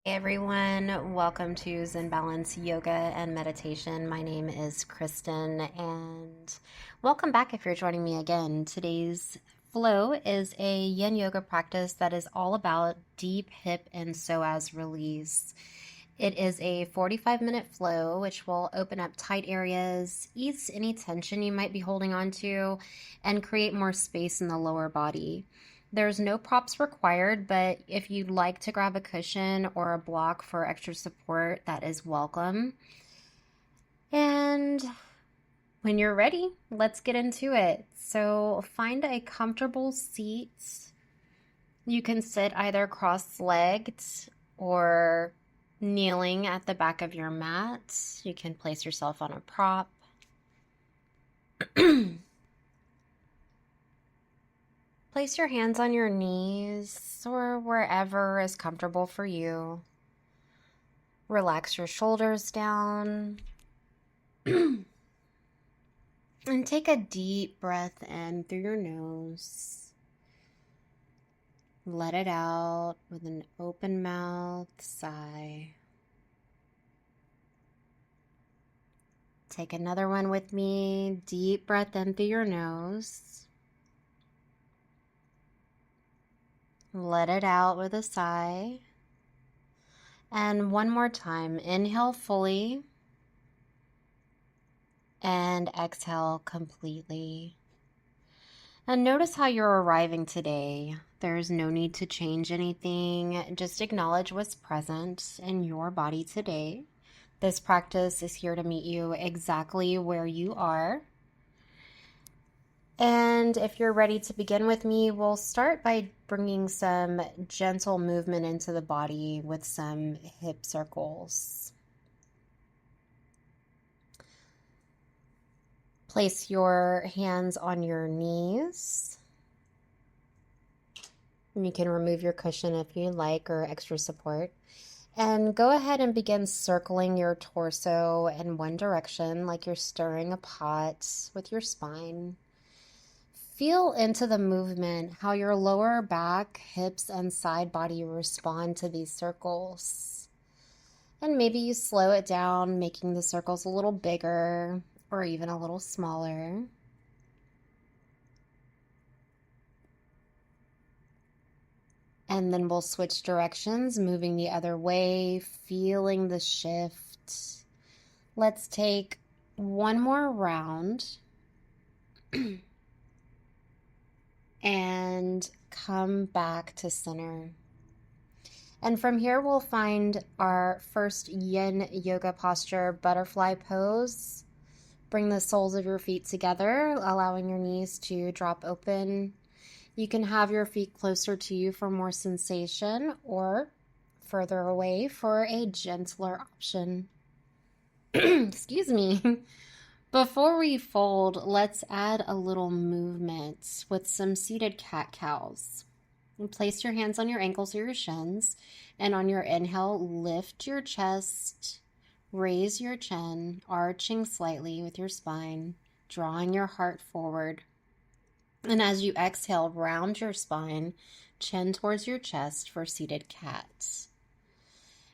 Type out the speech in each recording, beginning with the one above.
Hey everyone, welcome to Zen Balance Yoga and Meditation. My name is Kristen, and welcome back if you're joining me again. Today's flow is a yin yoga practice that is all about deep hip and psoas release. It is a 45-minute flow, which will open up tight areas, ease any tension you might be holding on to, and create more space in the lower body. There's no props required, but if you'd like to grab a cushion or a block for extra support, that is welcome. And when you're ready, let's get into it. So find a comfortable seat. You can sit either cross-legged or kneeling at the back of your mat. You can place yourself on a prop. Place your hands on your knees or wherever is comfortable for you. Relax your shoulders down. And take a deep breath in through your nose. Let it out with an open mouth sigh. Take another one with me. Deep breath in through your nose. Let it out with a sigh. And one more time. Inhale fully. And exhale completely. And notice how you're arriving today. There's no need to change anything. Just acknowledge what's present in your body today. This practice is here to meet you exactly where you are. And if you're ready to begin with me, we'll start by bringing some gentle movement into the body with some hip circles. Place your hands on your knees. You can remove your cushion if you like or extra support. And go ahead and begin circling your torso in one direction like you're stirring a pot with your spine. Feel into the movement, how your lower back, hips, and side body respond to these circles. And maybe you slow it down, making the circles a little bigger or even a little smaller. And then we'll switch directions, moving the other way, feeling the shift. Let's take one more round and come back to center. And from here, we'll find our first yin yoga posture, butterfly pose. Bring the soles of your feet together, allowing your knees to drop open. You can have your feet closer to you for more sensation or further away for a gentler option. Excuse me. Before we fold, let's add a little movement with some seated cat-cows. And place your hands on your ankles or your shins, and on your inhale, lift your chest, raise your chin, arching slightly with your spine, drawing your heart forward. And as you exhale, round your spine, chin towards your chest for seated cat.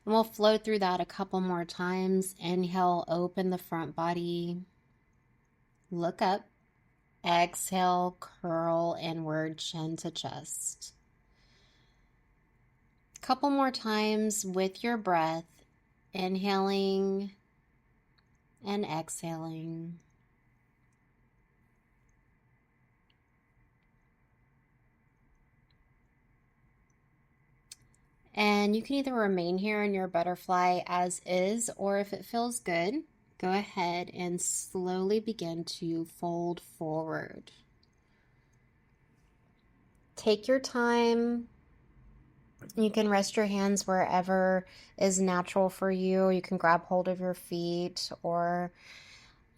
And we'll flow through that a couple more times. Inhale, open the front body. Look up. Exhale, curl inward, chin to chest. Couple more times with your breath. Inhaling and exhaling. And you can either remain here in your butterfly as is, or if it feels good, go ahead and slowly begin to fold forward. Take your time. You can rest your hands wherever is natural for you. You can grab hold of your feet or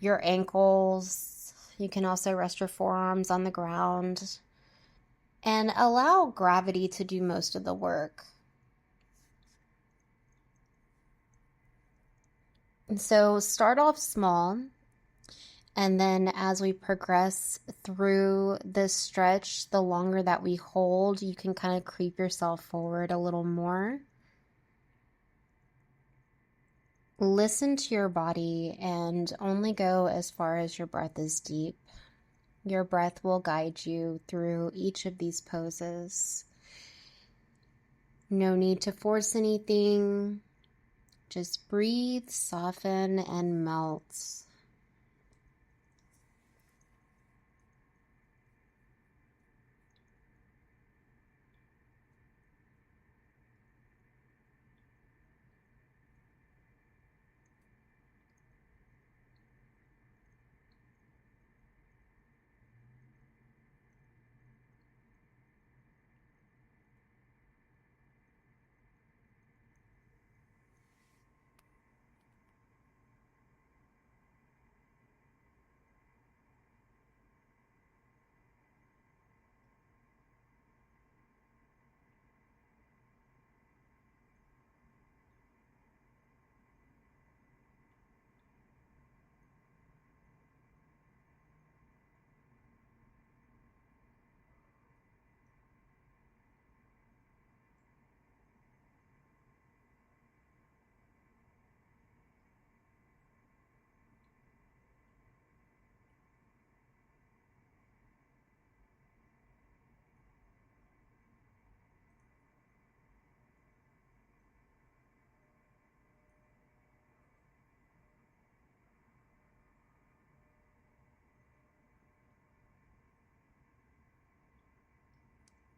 your ankles. You can also rest your forearms on the ground and allow gravity to do most of the work. And so start off small, and then as we progress through this stretch, the longer that we hold, you can kind of creep yourself forward a little more. Listen to your body and only go as far as your breath is deep. Your breath will guide you through each of these poses. No need to force anything. Just breathe, soften, and melt.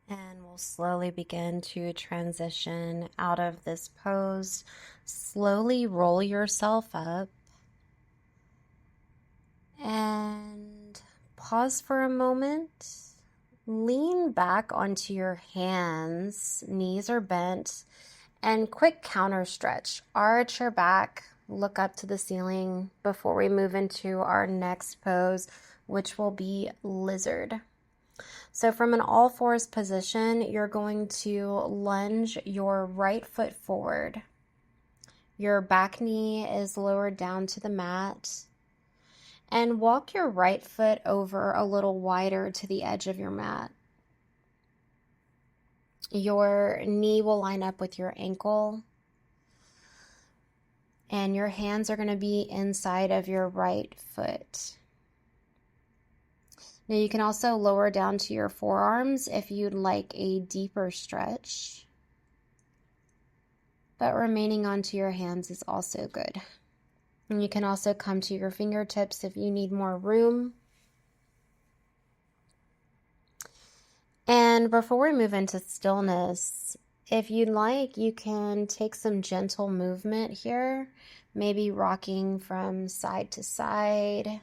And we'll slowly begin to transition out of this pose. Slowly roll yourself up and pause for a moment. Lean back onto your hands, knees are bent, and quick counter stretch. Arch your back, look up to the ceiling before we move into our next pose, which will be lizard. So from an all fours position, you're going to lunge your right foot forward. Your back knee is lowered down to the mat. And walk your right foot over a little wider to the edge of your mat. Your knee will line up with your ankle. And your hands are going to be inside of your right foot. Now you can also lower down to your forearms if you'd like a deeper stretch. But remaining onto your hands is also good. And you can also come to your fingertips if you need more room. And before we move into stillness, if you'd like, you can take some gentle movement here, maybe rocking from side to side,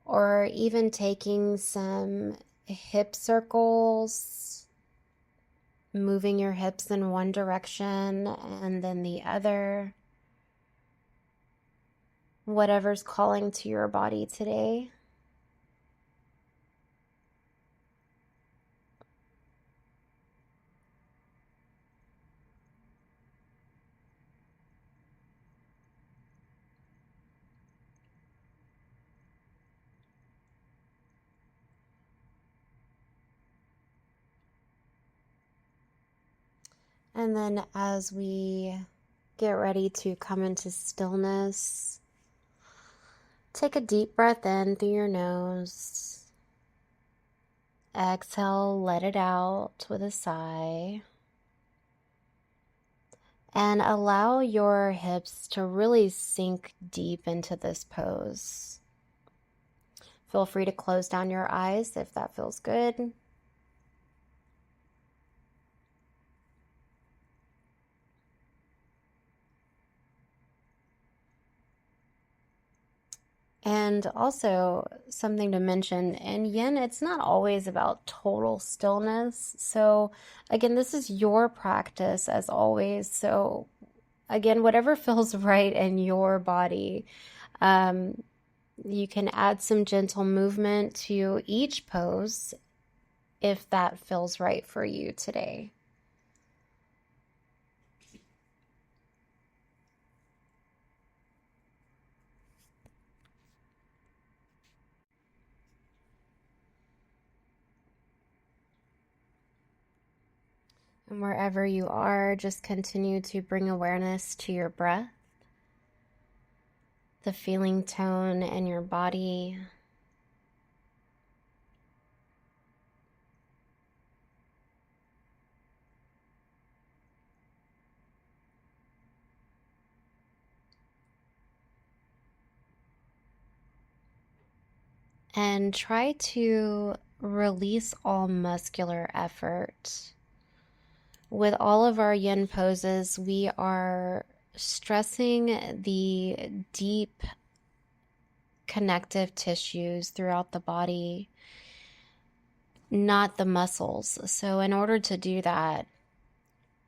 or even taking some hip circles, moving your hips in one direction and then the other. Whatever's calling to your body today. And then as we get ready to come into stillness, take a deep breath in through your nose. Exhale, let it out with a sigh. And allow your hips to really sink deep into this pose. Feel free to close down your eyes if that feels good. And also something to mention, in yin, it's not always about total stillness. So again, this is your practice as always. So again, whatever feels right in your body, you can add some gentle movement to each pose if that feels right for you today. And wherever you are, just continue to bring awareness to your breath, the feeling tone in your body. And try to release all muscular effort. With all of our yin poses, we are stressing the deep connective tissues throughout the body, not the muscles. So in order to do that,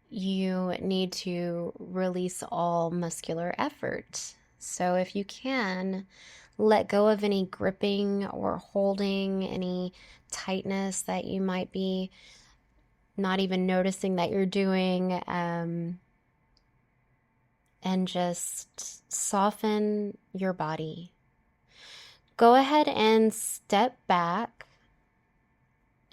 you need to release all muscular effort. So if you can, let go of any gripping or holding, any tightness that you might be not even noticing that you're doing, and just soften your body. Go ahead and step back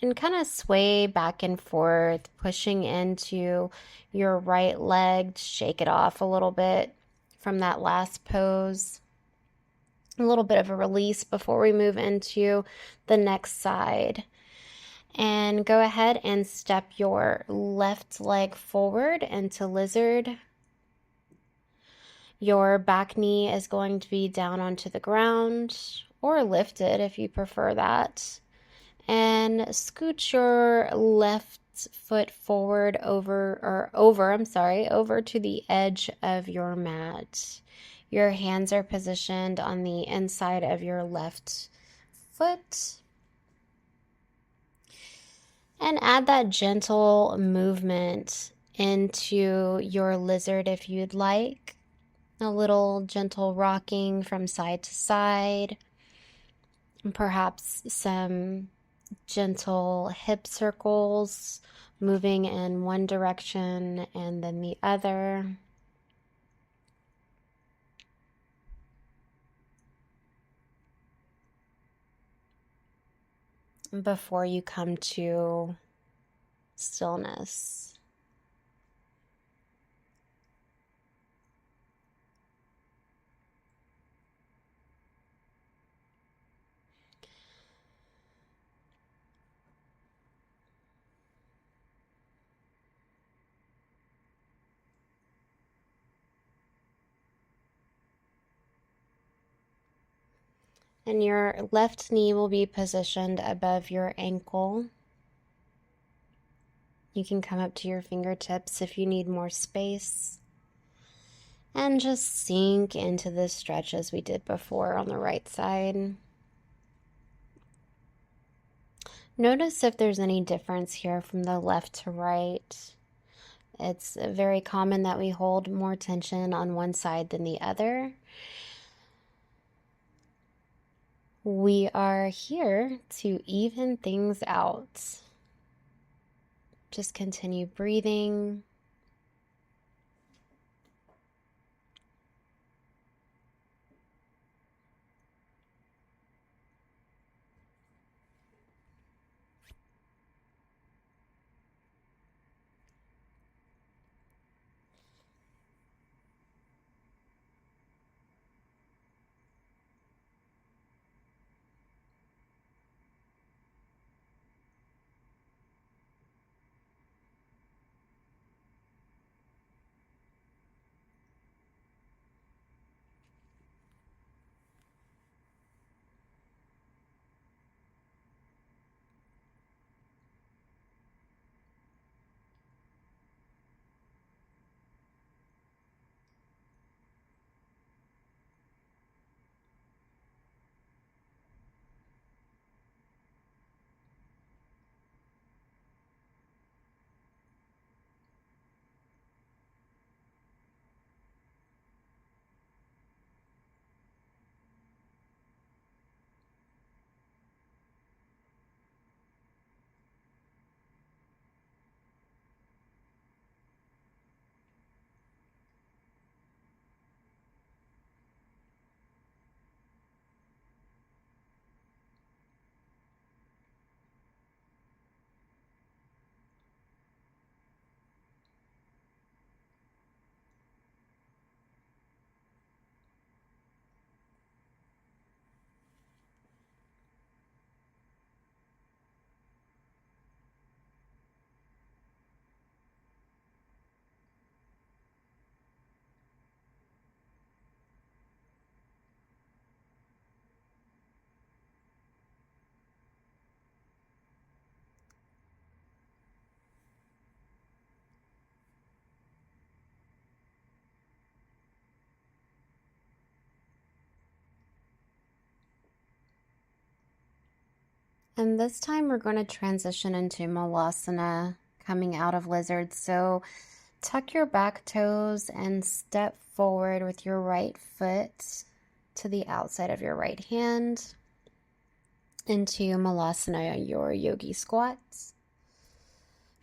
and kind of sway back and forth, pushing into your right leg. Shake it off a little bit from that last pose. A little bit of a release before we move into the next side. And go ahead and step your left leg forward into lizard. Your back knee is going to be down onto the ground or lifted if you prefer that. And scooch your left foot forward over to the edge of your mat. Your hands are positioned on the inside of your left foot. And add that gentle movement into your lizard if you'd like. A little gentle rocking from side to side. And perhaps some gentle hip circles, moving in one direction and then the other. Before you come to stillness. And your left knee will be positioned above your ankle. You can come up to your fingertips if you need more space. And just sink into this stretch as we did before on the right side. Notice if there's any difference here from the left to right. It's very common that we hold more tension on one side than the other. We are here to even things out. Just continue breathing. And this time we're going to transition into Malasana, coming out of lizard. So tuck your back toes and step forward with your right foot to the outside of your right hand into Malasana, your yogi squats.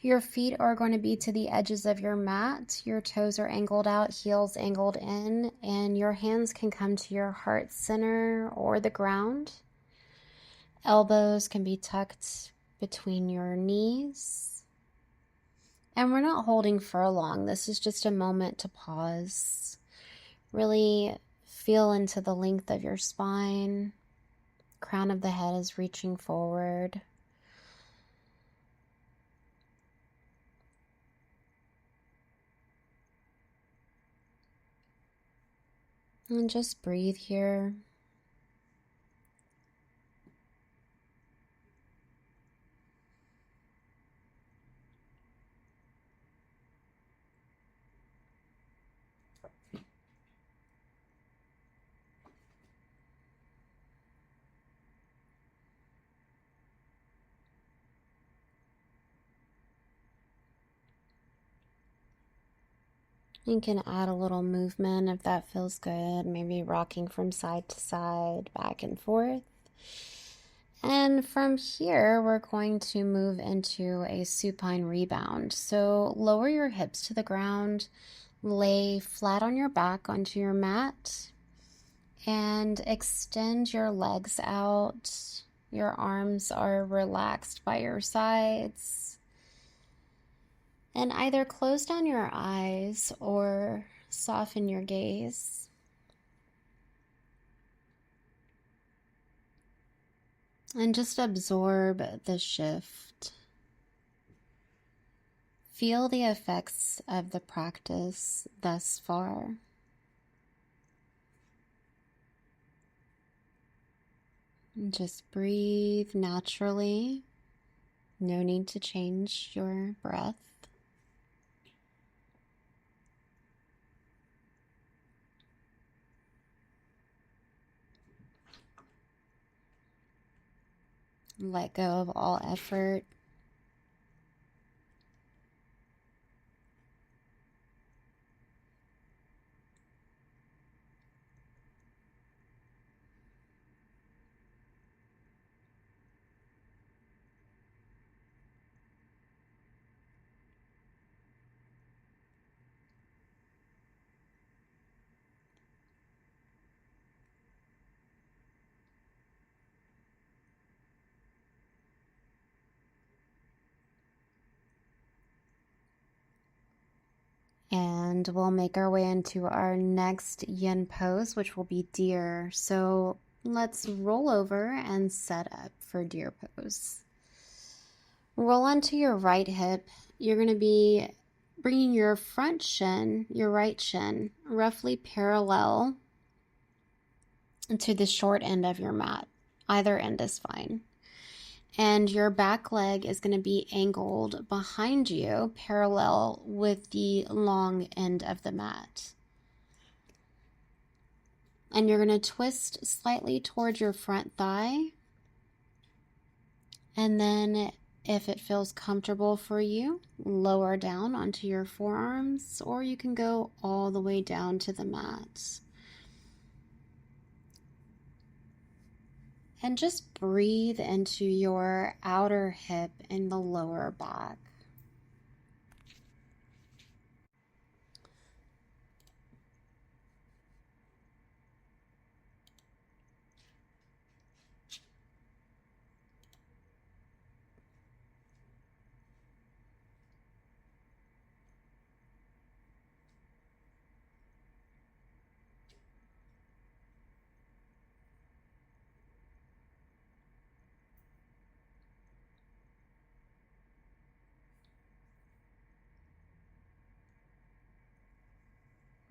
Your feet are going to be to the edges of your mat. Your toes are angled out, heels angled in, and your hands can come to your heart center or the ground. Elbows can be tucked between your knees. And we're not holding for long. This is just a moment to pause. Really feel into the length of your spine. Crown of the head is reaching forward. And just breathe here. You can add a little movement if that feels good, maybe rocking from side to side, back and forth. And from here, we're going to move into a supine rebound. So lower your hips to the ground, lay flat on your back onto your mat, and extend your legs out. Your arms are relaxed by your sides. And either close down your eyes or soften your gaze. And just absorb the shift. Feel the effects of the practice thus far. And just breathe naturally. No need to change your breath. Let go of all effort. And we'll make our way into our next yin pose, which will be deer. So let's roll over and set up for deer pose. Roll onto your right hip. You're going to be bringing your front shin, your right shin, roughly parallel to the short end of your mat. Either end is fine. And your back leg is going to be angled behind you, parallel with the long end of the mat. And you're going to twist slightly towards your front thigh. And then, if it feels comfortable for you, lower down onto your forearms, or you can go all the way down to the mat. And just breathe into your outer hip and the lower back.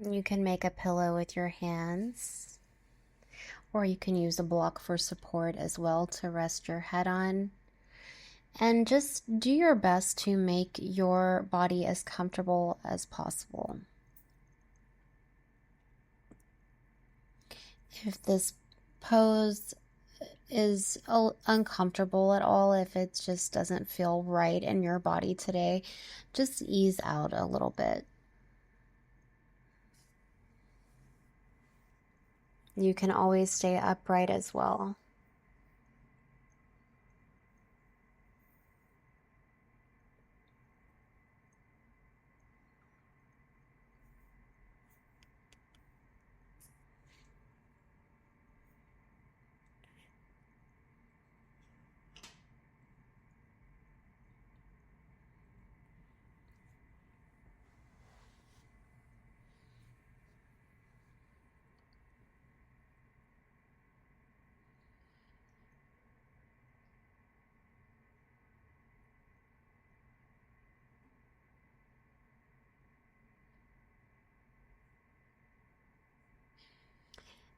You can make a pillow with your hands, or you can use a block for support as well to rest your head on. And just do your best to make your body as comfortable as possible. If this pose is uncomfortable at all, if it just doesn't feel right in your body today, just ease out a little bit. You can always stay upright as well.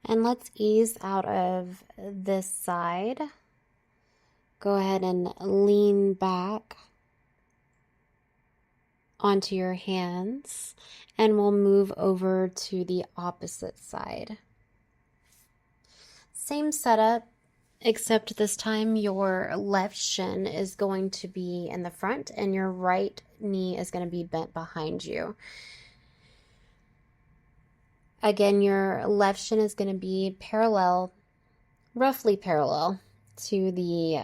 And let's ease out of this side. Go ahead and lean back onto your hands, and we'll move over to the opposite side. Same setup, except this time your left shin is going to be in the front and your right knee is going to be bent behind you. Again, your left shin is going to be parallel, roughly parallel to the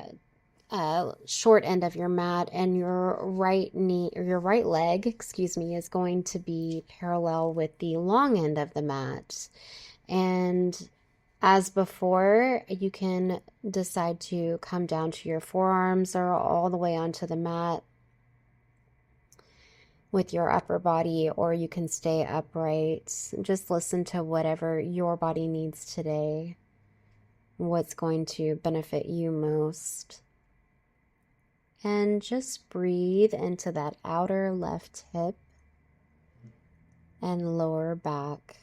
short end of your mat, and your right knee, or your right leg, excuse me, is going to be parallel with the long end of the mat. And as before, you can decide to come down to your forearms or all the way onto the mat with your upper body, or you can stay upright. Just listen to whatever your body needs today, what's going to benefit you most. And just breathe into that outer left hip and lower back.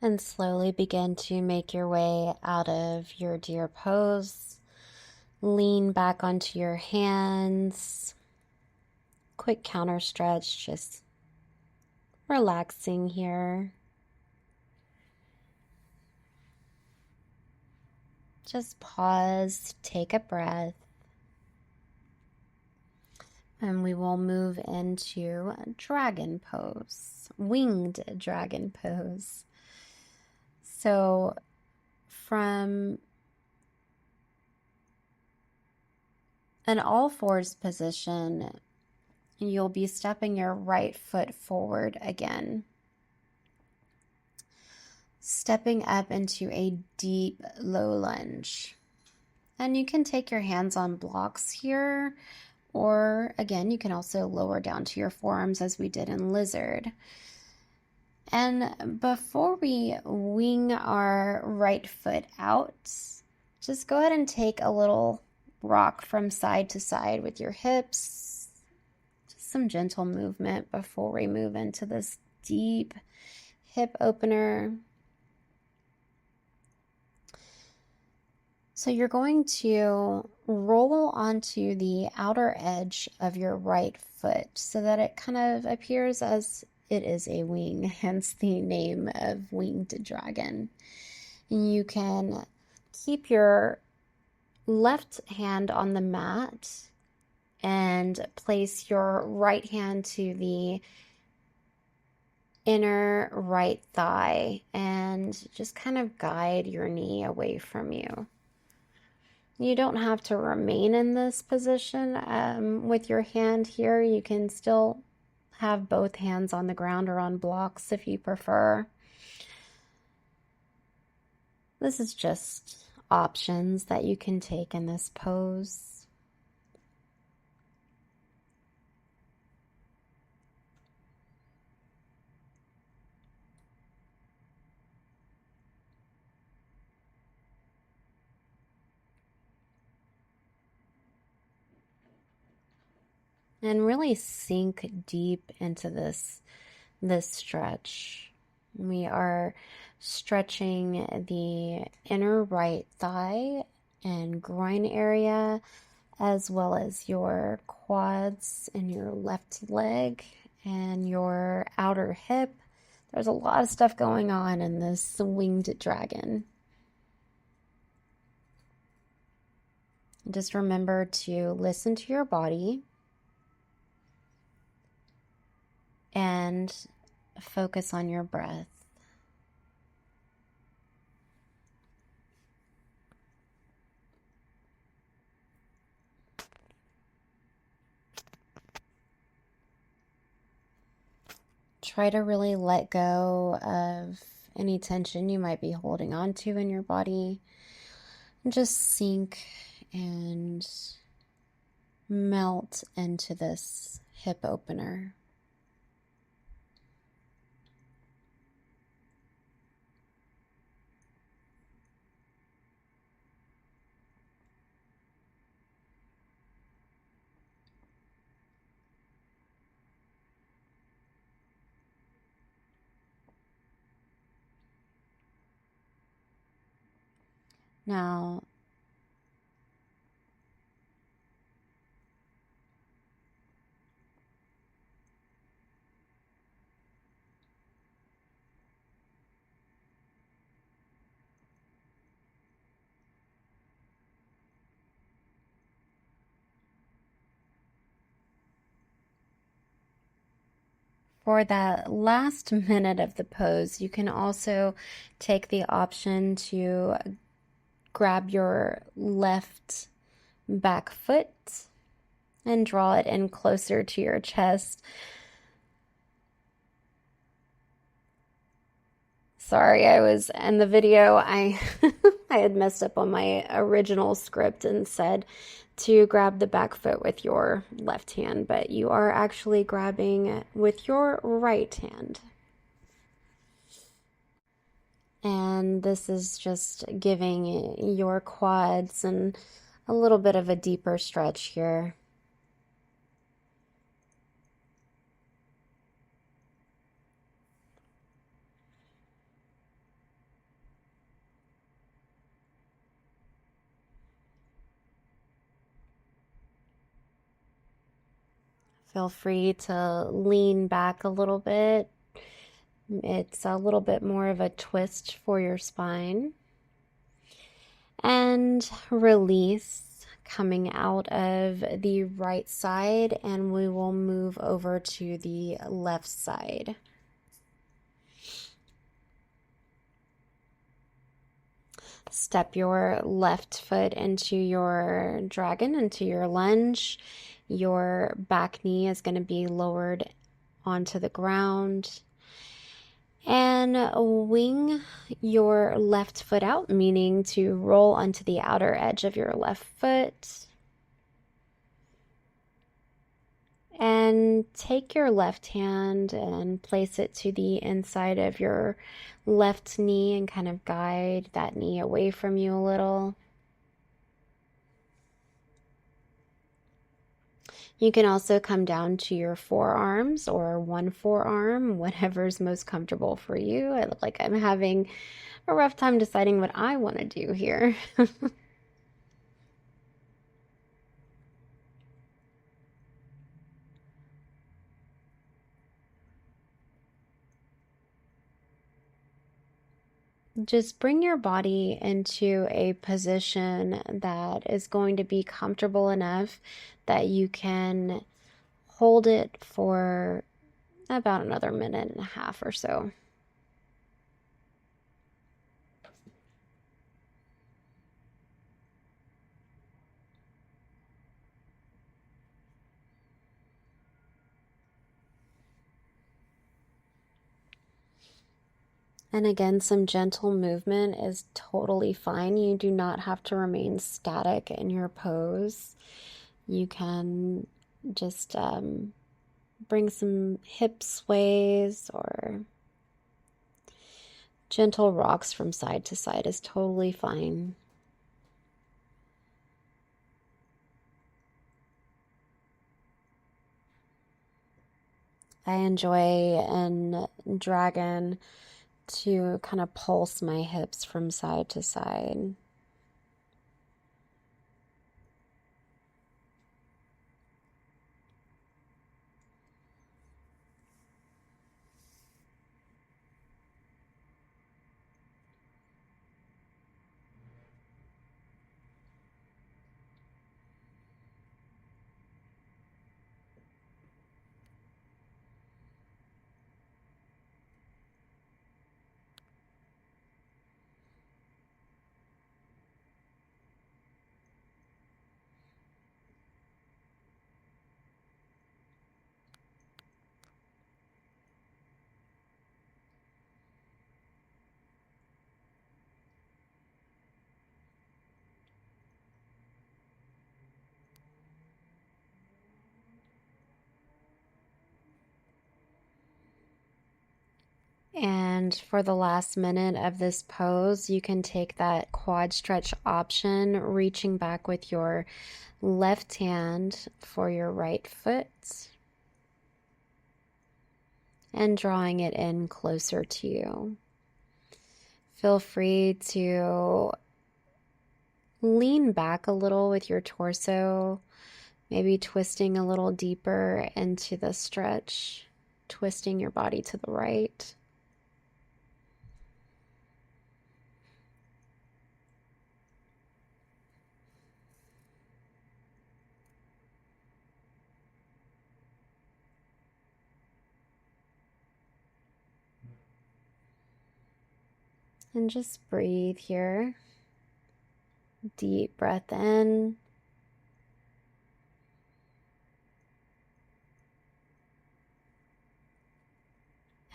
And slowly begin to make your way out of your deer pose. Lean back onto your hands. Quick counter stretch, just relaxing here. Just pause, take a breath, and we will move into dragon pose, winged dragon pose. So from an all fours position, you'll be stepping your right foot forward again. stepping up into a deep low lunge. And you can take your hands on blocks here, or again, you can also lower down to your forearms as we did in lizard. And before we wing our right foot out, just go ahead and take a little rock from side to side with your hips. Just some gentle movement before we move into this deep hip opener. So you're going to roll onto the outer edge of your right foot so that it kind of appears as it is a wing, hence the name of winged dragon. You can keep your left hand on the mat and place your right hand to the inner right thigh and just kind of guide your knee away from you. You don't have to remain in this position with your hand here. You can still have both hands on the ground or on blocks if you prefer. This is just options that you can take in this pose. And really sink deep into this stretch. We are stretching the inner right thigh and groin area, as well as your quads and your left leg and your outer hip. There's a lot of stuff going on in this winged dragon. Just remember to listen to your body and focus on your breath. Try to really let go of any tension you might be holding on to in your body. And just sink and melt into this hip opener. Now, for that last minute of the pose, you can also take the option to grab your left back foot and draw it in closer to your chest. Sorry, I was in the video, I had messed up on my original script and said to grab the back foot with your left hand, but you are actually grabbing with your right hand. And this is just giving your quads and a little bit of a deeper stretch here. Feel free to lean back a little bit. It's a little bit more of a twist for your spine. And release, coming out of the right side, and we will move over to the left side. Step your left foot into your dragon, into your lunge. Your back knee is going to be lowered onto the ground. And wing your left foot out, meaning to roll onto the outer edge of your left foot. And take your left hand and place it to the inside of your left knee and kind of guide that knee away from you a little. You can also come down to your forearms or one forearm, whatever's most comfortable for you. I look like I'm having a rough time deciding what I want to do here. Just bring your body into a position that is going to be comfortable enough that you can hold it for about another minute and a half or so. And again, some gentle movement is totally fine. You do not have to remain static in your pose. You can just bring some hip sways or gentle rocks from side to side is totally fine. I enjoy in dragon to kind of pulse my hips from side to side. And for the last minute of this pose, you can take that quad stretch option, reaching back with your left hand for your right foot and drawing it in closer to you. Feel free to lean back a little with your torso, maybe twisting a little deeper into the stretch, twisting your body to the right. And just breathe here. Deep breath in.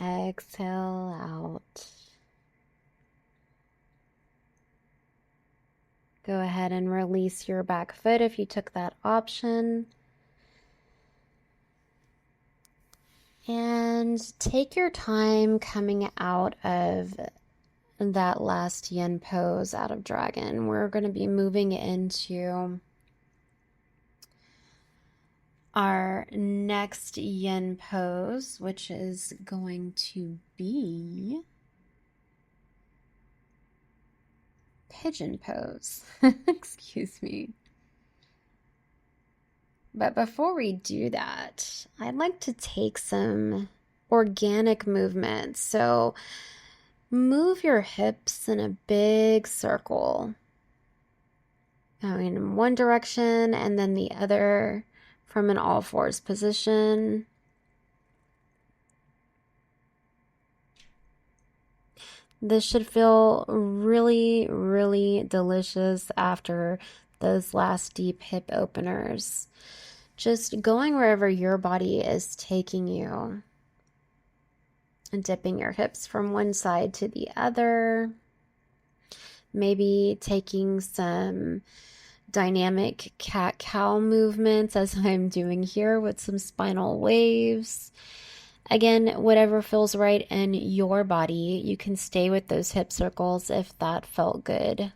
Exhale out. Go ahead and release your back foot if you took that option. And take your time coming out of that last yin pose out of dragon. We're going to be moving into our next yin pose, which is going to be pigeon pose. Excuse me. But before we do that, I'd like to take some organic movements. So move your hips in a big circle, going in one direction and then the other from an all fours position. This should feel really, really delicious after those last deep hip openers. Just going wherever your body is taking you. And dipping your hips from one side to the other. Maybe taking some dynamic cat-cow movements as I'm doing here with some spinal waves. Again, whatever feels right in your body. You can stay with those hip circles if that felt good.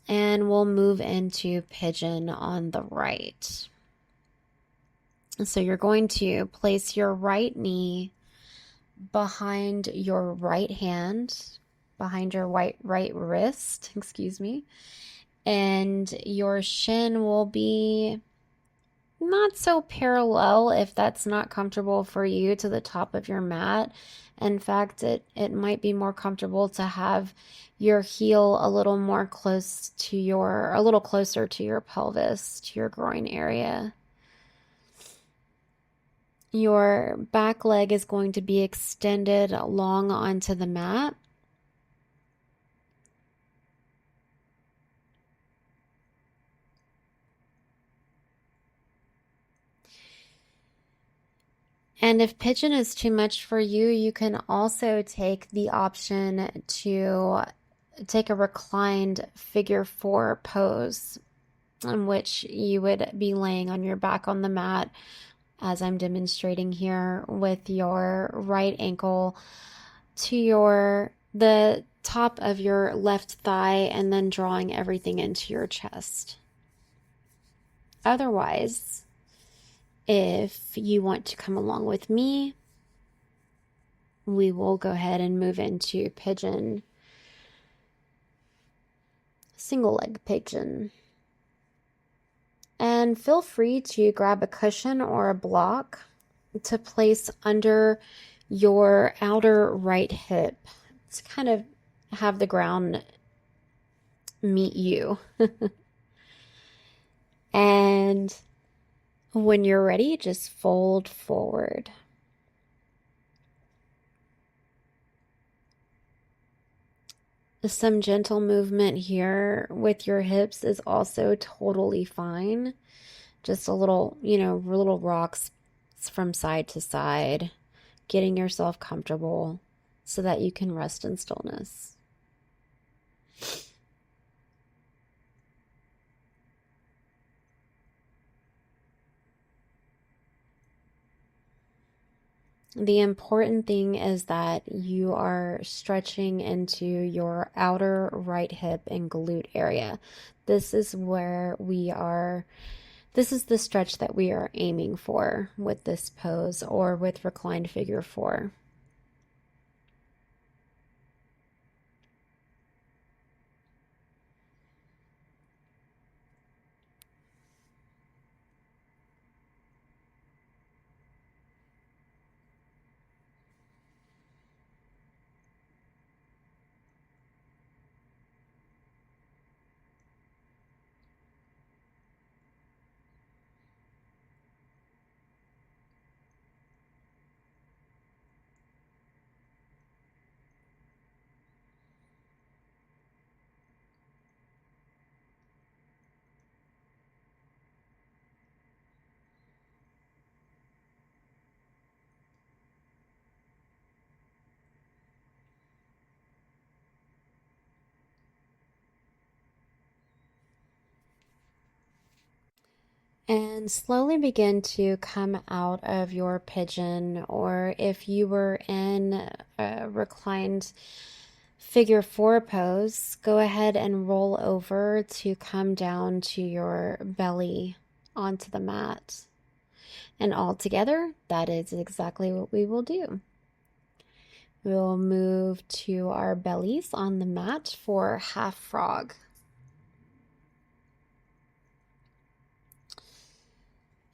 And we'll move into pigeon on the right. So you're going to place your right knee behind your right hand, behind your right wrist, and your shin will be not so parallel if that's not comfortable for you to the top of your mat. In fact, it might be more comfortable to have your heel a little closer to your pelvis, to your groin area. Your back leg is going to be extended long onto the mat. And if pigeon is too much for you, you can also take the option to take a reclined figure 4 pose, in which you would be laying on your back on the mat, as I'm demonstrating here, with your right ankle to the top of your left thigh and then drawing everything into your chest. Otherwise, if you want to come along with me, we will go ahead and move into pigeon, single leg pigeon. And feel free to grab a cushion or a block to place under your outer right hip to kind of have the ground meet you. And when you're ready, just fold forward. Some gentle movement here with your hips is also totally fine. Just a little, little rocks from side to side, getting yourself comfortable so that you can rest in stillness. The important thing is that you are stretching into your outer right hip and glute area. This is the stretch that we are aiming for with this pose or with reclined figure 4. And slowly begin to come out of your pigeon, or if you were in a reclined figure 4 pose, go ahead and roll over to come down to your belly onto the mat. And all together, that is exactly what we will do. We'll move to our bellies on the mat for half frog.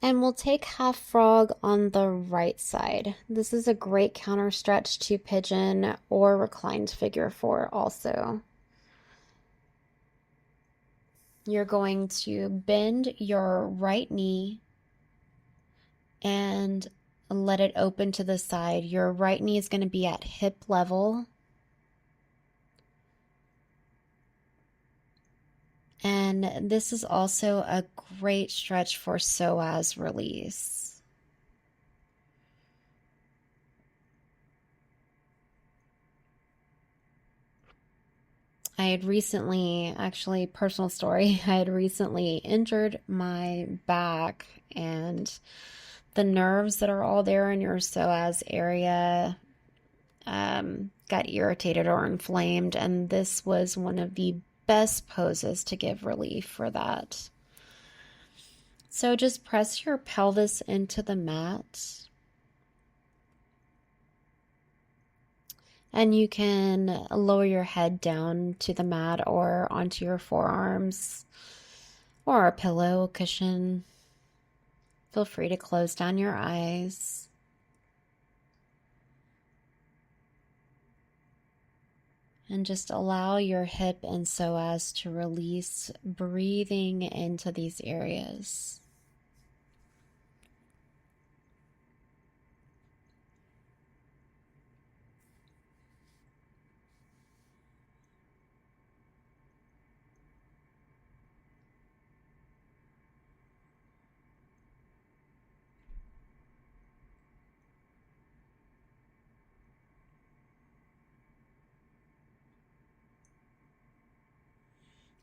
And we'll take half frog on the right side. This is a great counter stretch to pigeon or reclined figure 4 also. You're going to bend your right knee and let it open to the side. Your right knee is going to be at hip level. And this is also a great stretch for psoas release. I had recently, actually, personal story, I had recently injured my back, and the nerves that are all there in your psoas area got irritated or inflamed, and this was one of the best poses to give relief for that. So just press your pelvis into the mat. And you can lower your head down to the mat or onto your forearms or a pillow, a cushion. Feel free to close down your eyes. And just allow your hip and psoas to release, breathing into these areas.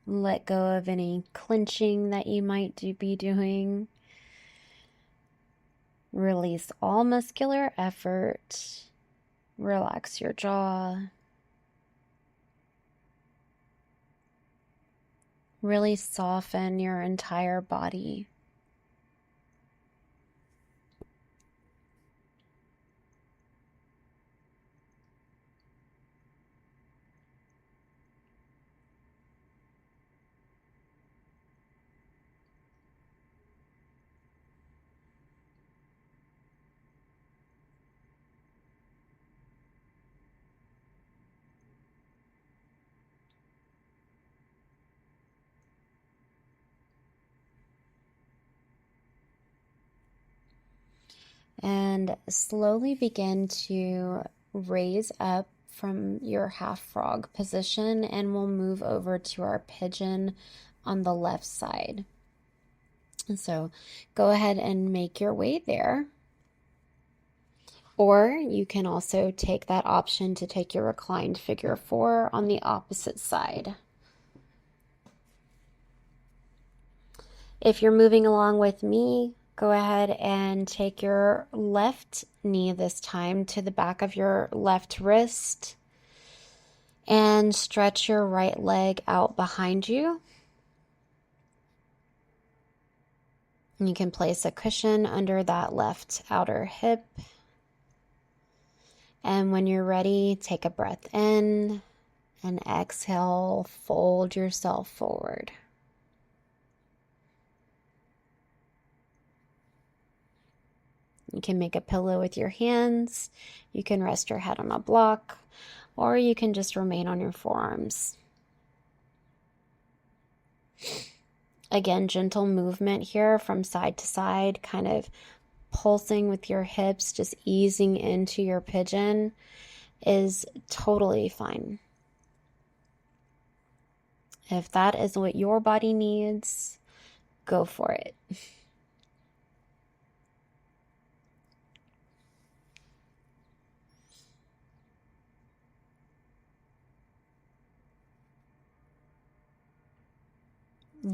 Let go of any clenching that you might be doing. Release all muscular effort. Relax your jaw. Really soften your entire body. And slowly begin to raise up from your half frog position, and we'll move over to our pigeon on the left side. And so go ahead and make your way there. Or you can also take that option to take your reclined figure 4 on the opposite side. If you're moving along with me, go ahead and take your left knee this time to the back of your left wrist and stretch your right leg out behind you. And you can place a cushion under that left outer hip. And when you're ready, take a breath in and exhale, fold yourself forward. You can make a pillow with your hands, you can rest your head on a block, or you can just remain on your forearms. Again, gentle movement here from side to side, kind of pulsing with your hips, just easing into your pigeon is totally fine. If that is what your body needs, go for it.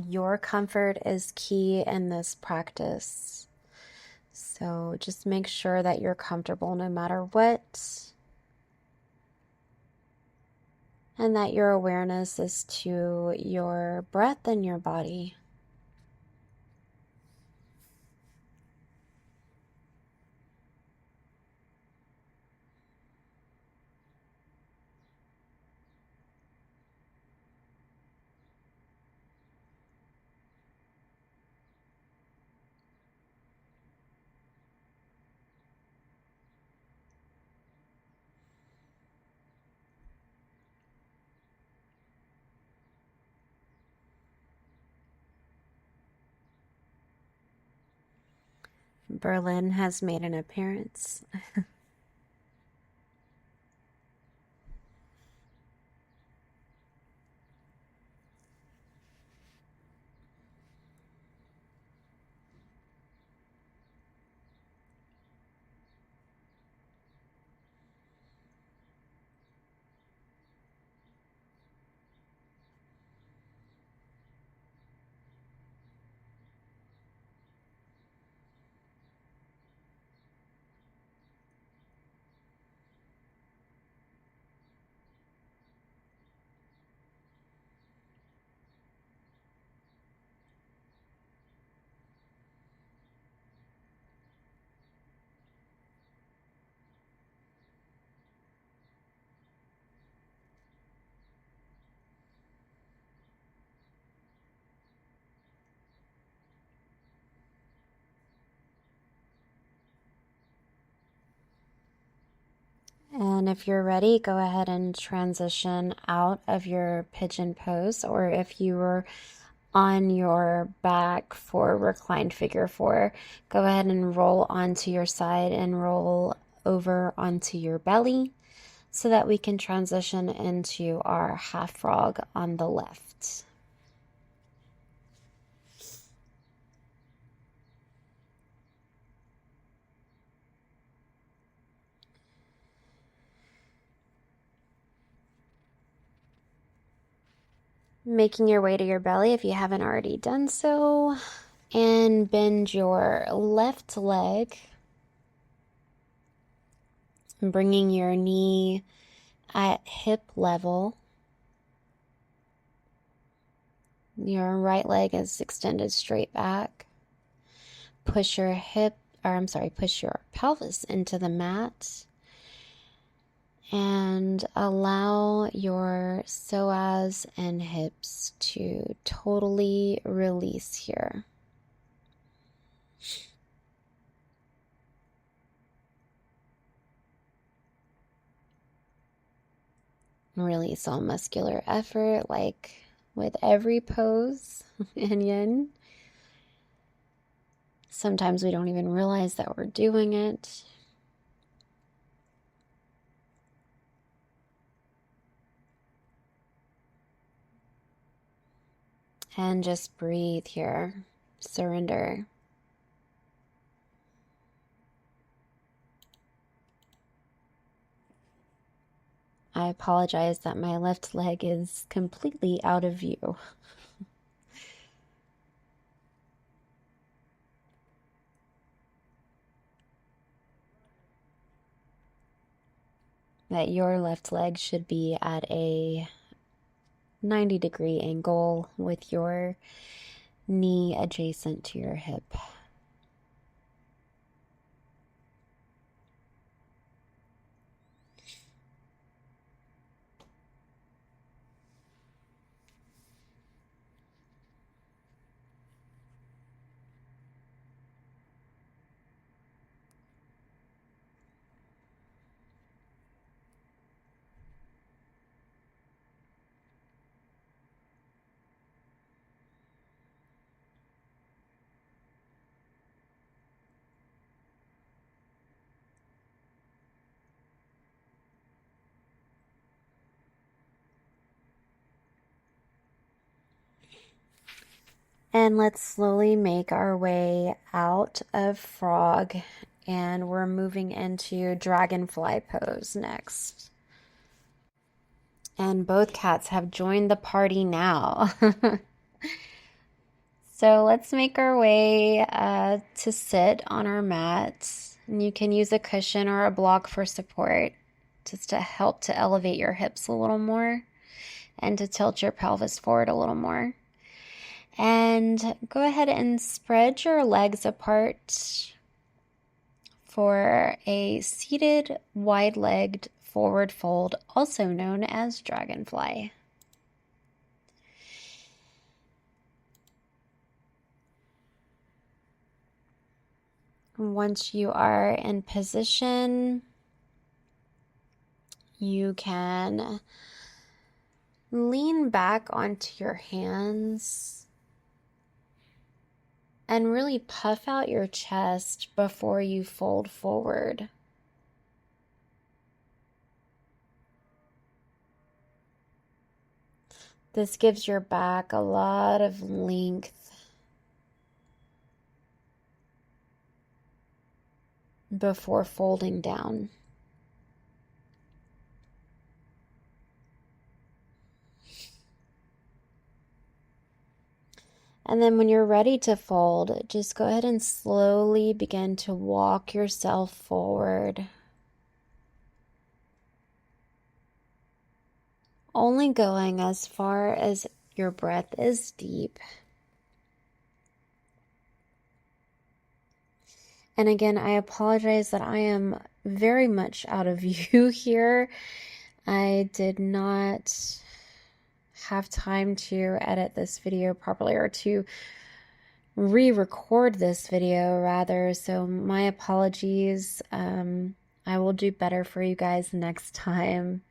Your comfort is key in this practice. So just make sure that you're comfortable no matter what. And that your awareness is to your breath and your body. Berlin has made an appearance. And if you're ready, go ahead and transition out of your pigeon pose, or if you were on your back for reclined figure four, go ahead and roll onto your side and roll over onto your belly so that we can transition into our half frog on the left. Making your way to your belly if you haven't already done so, and bend your left leg, bringing your knee at hip level. Your right leg is extended straight back. Push your push your pelvis into the mat. And allow your psoas and hips to totally release here. Release all muscular effort, like with every pose in yin. Sometimes we don't even realize that we're doing it. And just breathe here. Surrender. I apologize that my left leg is completely out of view. That your left leg should be at a 90-degree angle with your knee adjacent to your hip. And let's slowly make our way out of frog, and we're moving into dragonfly pose next. And both cats have joined the party now. So let's make our way to sit on our mat. And you can use a cushion or a block for support, just to help to elevate your hips a little more and to tilt your pelvis forward a little more. And go ahead and spread your legs apart for a seated, wide-legged forward fold, also known as dragonfly. Once you are in position, you can lean back onto your hands and really puff out your chest before you fold forward. This gives your back a lot of length before folding down. And then when you're ready to fold, just go ahead and slowly begin to walk yourself forward. Only going as far as your breath is deep. And again, I apologize that I am very much out of view here. I did not have time to edit this video properly, or to re-record this video rather, so my apologies. I will do better for you guys next time.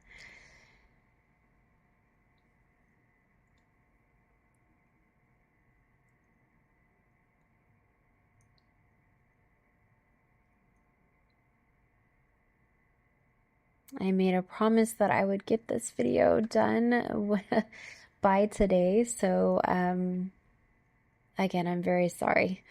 I made a promise that I would get this video done by today, so again, I'm very sorry.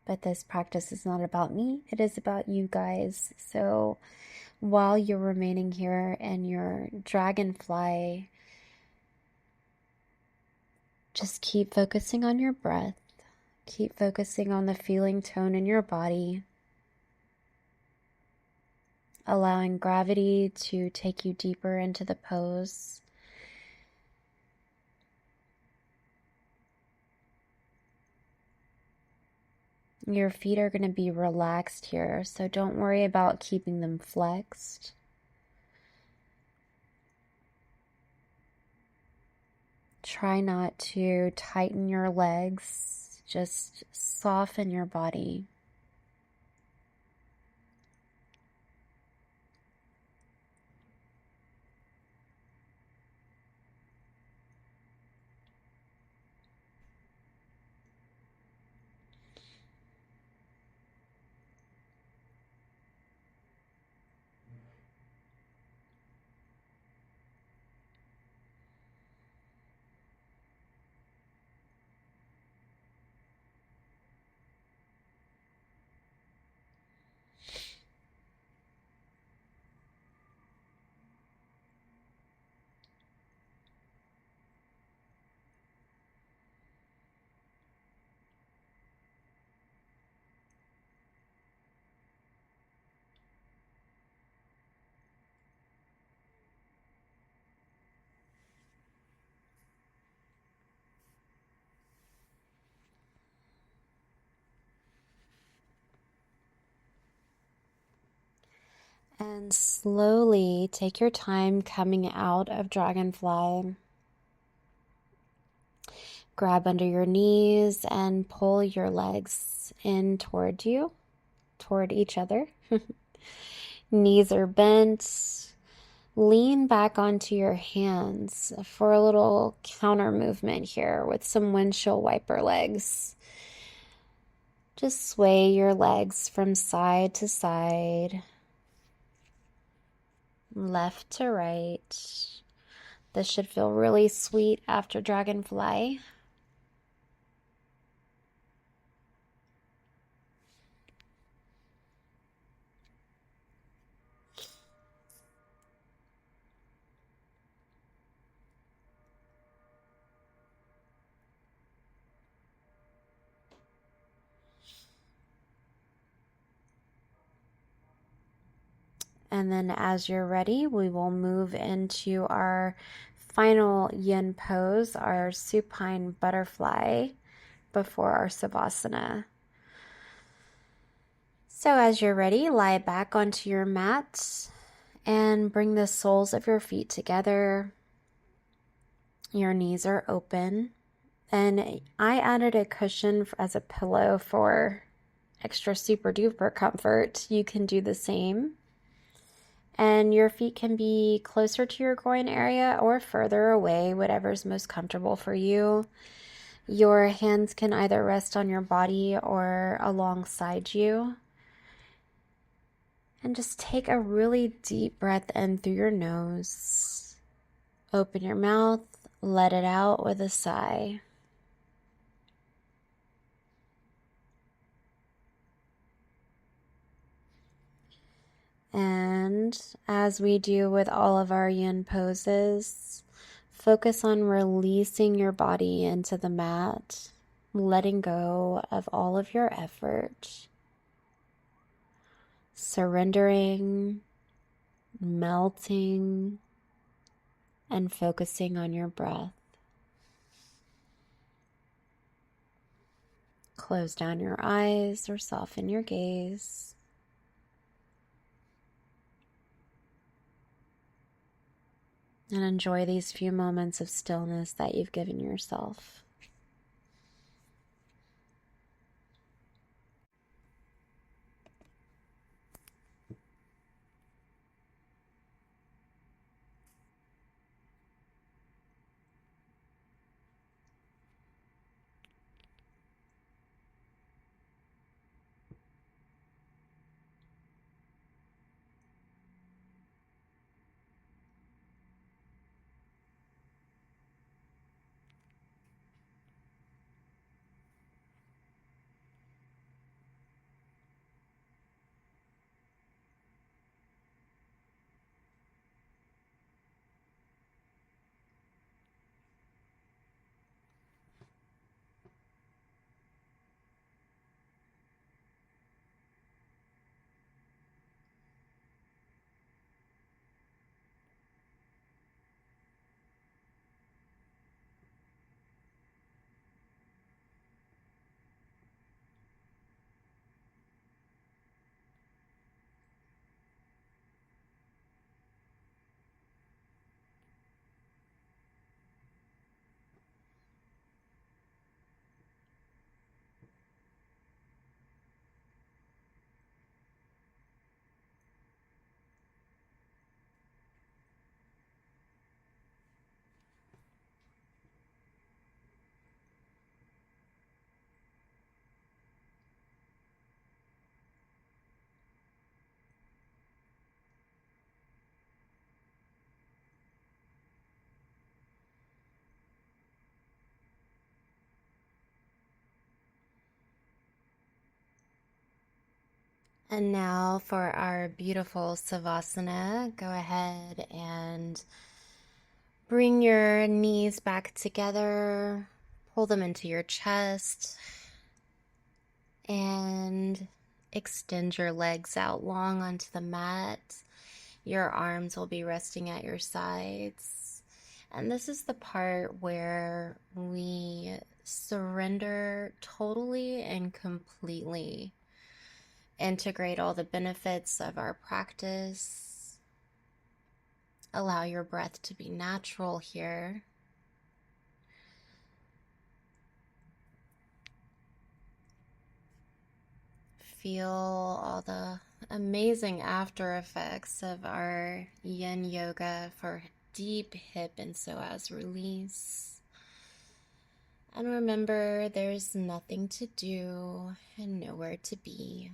But this practice is not about me, it is about you guys. So while you're remaining here in your dragonfly, just keep focusing on your breath. Keep focusing on the feeling tone in your body, allowing gravity to take you deeper into the pose. Your feet are going to be relaxed here, so don't worry about keeping them flexed. Try not to tighten your legs, just soften your body. And slowly take your time coming out of dragonfly. Grab under your knees and pull your legs in toward you, toward each other. Knees are bent. Lean back onto your hands for a little counter movement here with some windshield wiper legs. Just sway your legs from side to side, left to right. This should feel really sweet after dragonfly. And then as you're ready, we will move into our final yin pose, our supine butterfly before our savasana. So as you're ready, lie back onto your mat and bring the soles of your feet together. Your knees are open. And I added a cushion as a pillow for extra super duper comfort. You can do the same. And your feet can be closer to your groin area or further away, whatever's most comfortable for you. Your hands can either rest on your body or alongside you. And just take a really deep breath in through your nose. Open your mouth, let it out with a sigh. And as we do with all of our yin poses, focus on releasing your body into the mat, letting go of all of your effort, surrendering, melting, and focusing on your breath. Close down your eyes or soften your gaze. and enjoy these few moments of stillness that you've given yourself. And now for our beautiful Savasana, go ahead and bring your knees back together, pull them into your chest, and extend your legs out long onto the mat. Your arms will be resting at your sides. And this is the part where we surrender totally and completely. Integrate all the benefits of our practice. Allow your breath to be natural here. Feel all the amazing after effects of our yin yoga for deep hip and psoas release. And remember, there's nothing to do and nowhere to be.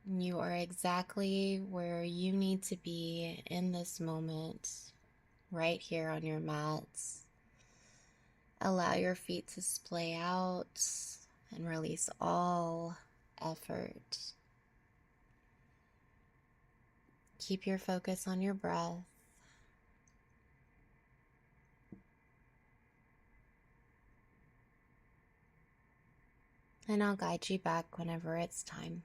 You are exactly where you need to be in this moment, right here on your mats. Allow your feet to splay out and release all effort. Keep your focus on your breath. And I'll guide you back whenever it's time.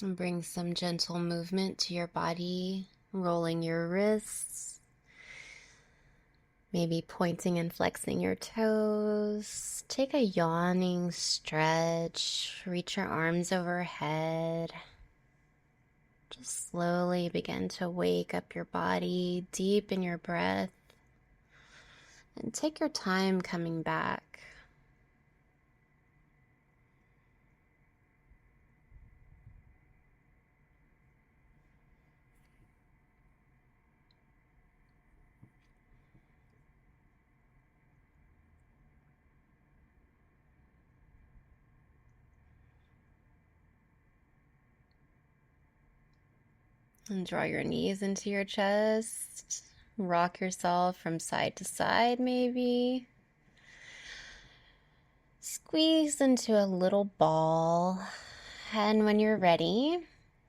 And bring some gentle movement to your body, rolling your wrists, maybe pointing and flexing your toes. Take a yawning stretch, reach your arms overhead. Just slowly begin to wake up your body, deepen your breath, and take your time coming back. And draw your knees into your chest. Rock yourself from side to side, maybe. Squeeze into a little ball. And when you're ready,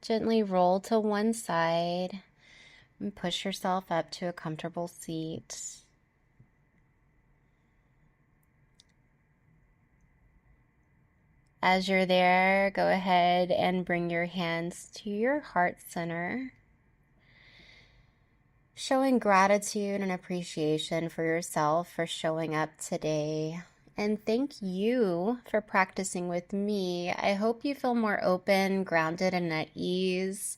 gently roll to one side and push yourself up to a comfortable seat. As you're there, go ahead and bring your hands to your heart center, showing gratitude and appreciation for yourself for showing up today. And thank you for practicing with me. I hope you feel more open, grounded, and at ease.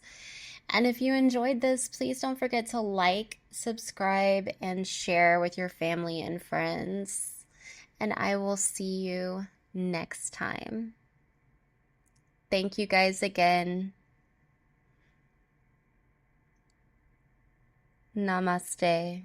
And if you enjoyed this, please don't forget to like, subscribe, and share with your family and friends. And I will see you next time. Thank you guys again. Namaste.